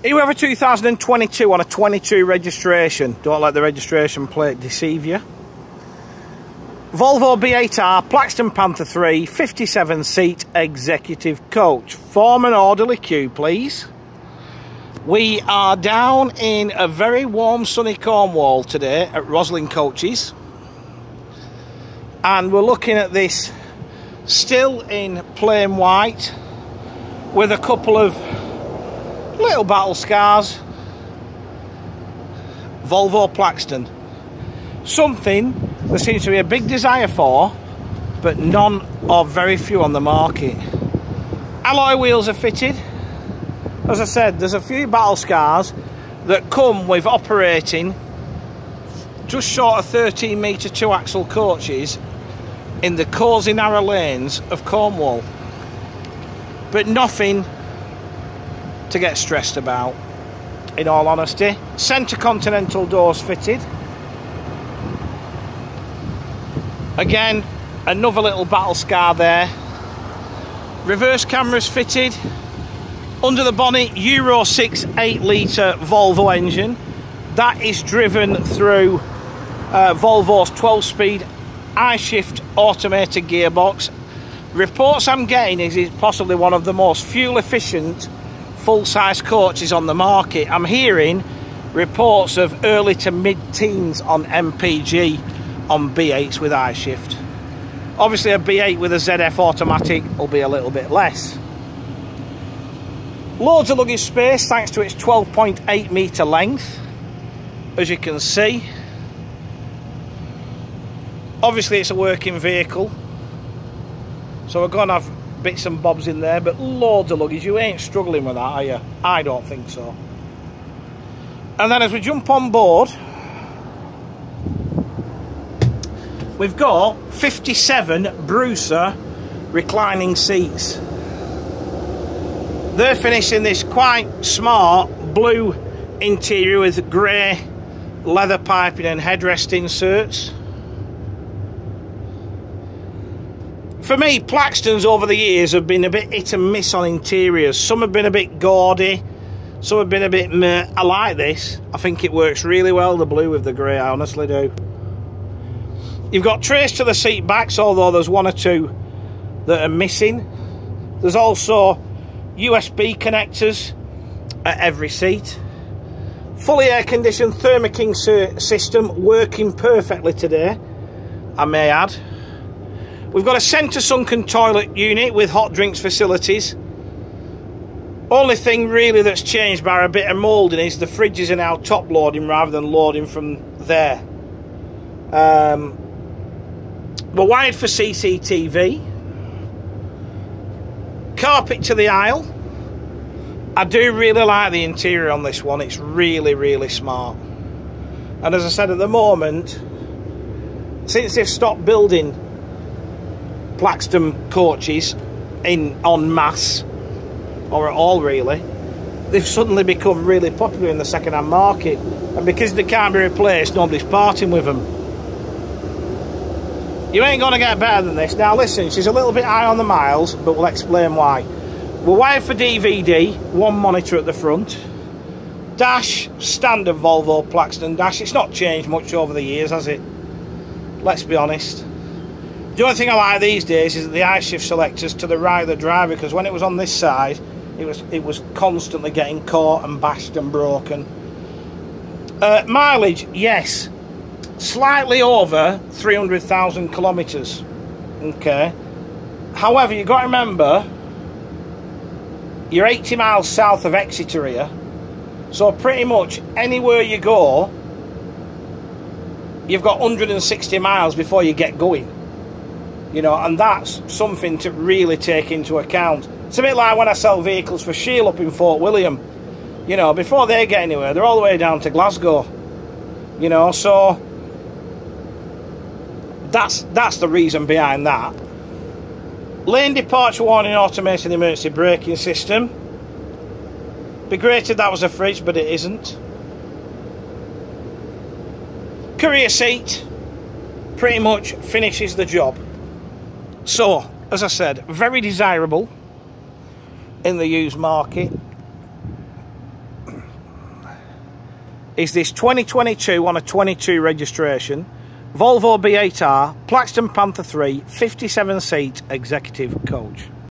Here we have a 2022 on a 22 registration. Don't let the registration plate deceive you. Volvo B8R, Plaxton Panther 3, 57-seat executive coach. Form an orderly queue, please. We are down in a very warm, sunny Cornwall today at LYN Coaches. And we're looking at this still in plain white with a couple of little battle scars. Volvo Plaxton. Something there seems to be a big desire for, but none or very few on the market. Alloy wheels are fitted. As I said, there's a few battle scars that come with operating just short of 13 metre 2-axle coaches in the cosy narrow lanes of Cornwall. But nothing to get stressed about, in all honesty. Centre continental doors fitted. Again, another little battle scar there. Reverse cameras fitted. Under the bonnet, Euro 6 8-litre Volvo engine. That is driven through Volvo's 12-speed I-shift automated gearbox. Reports I'm getting is it's possibly one of the most fuel-efficient full-size coaches on the market. I'm hearing reports of early to mid-teens on MPG on B8s with I-shift. Obviously a B8 with a ZF automatic will be a little bit less. Loads of luggage space thanks to its 12.8 metre length, as you can see. Obviously it's a working vehicle, so we're going to have bits and bobs in there, but loads of luggage. You ain't struggling with that, are you? I don't think so. And then as we jump on board, we've got 57 Brucer reclining seats. They're finishing this quite smart blue interior with grey leather piping and headrest inserts. For me, Plaxtons over the years have been a bit hit and miss on interiors. Some have been a bit gaudy, some have been a bit meh. I like this. I think it works really well, the blue with the grey, I honestly do. You've got trays to the seat backs, although there's one or two that are missing. There's also USB connectors at every seat. Fully air-conditioned Thermoking system working perfectly today, I may add. We've got a centre sunken toilet unit with hot drinks facilities. Only thing really that's changed by a bit of moulding is the fridges are now top loading rather than loading from there. We're wired for CCTV. Carpet to the aisle. I do really like the interior on this one. It's really, really smart. And as I said, at the moment, since they've stopped building Plaxton coaches en masse, or at all really, they've suddenly become really popular in the second-hand market. And because they can't be replaced, nobody's parting with them. You ain't going to get better than this. Now listen, she's a little bit high on the miles, but we'll explain why. We're wired for DVD, one monitor at the front. Dash, standard Volvo Plaxton dash. It's not changed much over the years, has it? Let's be honest. The only thing I like these days is that the I-shift selector's to the right of the driver, because when it was on this side, it was constantly getting caught and bashed and broken. Mileage, yes. Slightly over 300,000 kilometres. Okay. However, you've got to remember, you're 80 miles south of Exeter here. So pretty much anywhere you go, you've got 160 miles before you get going. You know, and that's something to really take into account. It's a bit like when I sell vehicles for Shield up in Fort William. You know, before they get anywhere, they're all the way down to Glasgow. You know, so that's the reason behind that. Lane departure warning, automated emergency braking system. Be great if that was a fridge, but it isn't. Courier seat pretty much finishes the job. So, as I said, very desirable in the used market. is this 2022 on a 22 registration Volvo B8R Plaxton Panther 3 57 seat executive coach.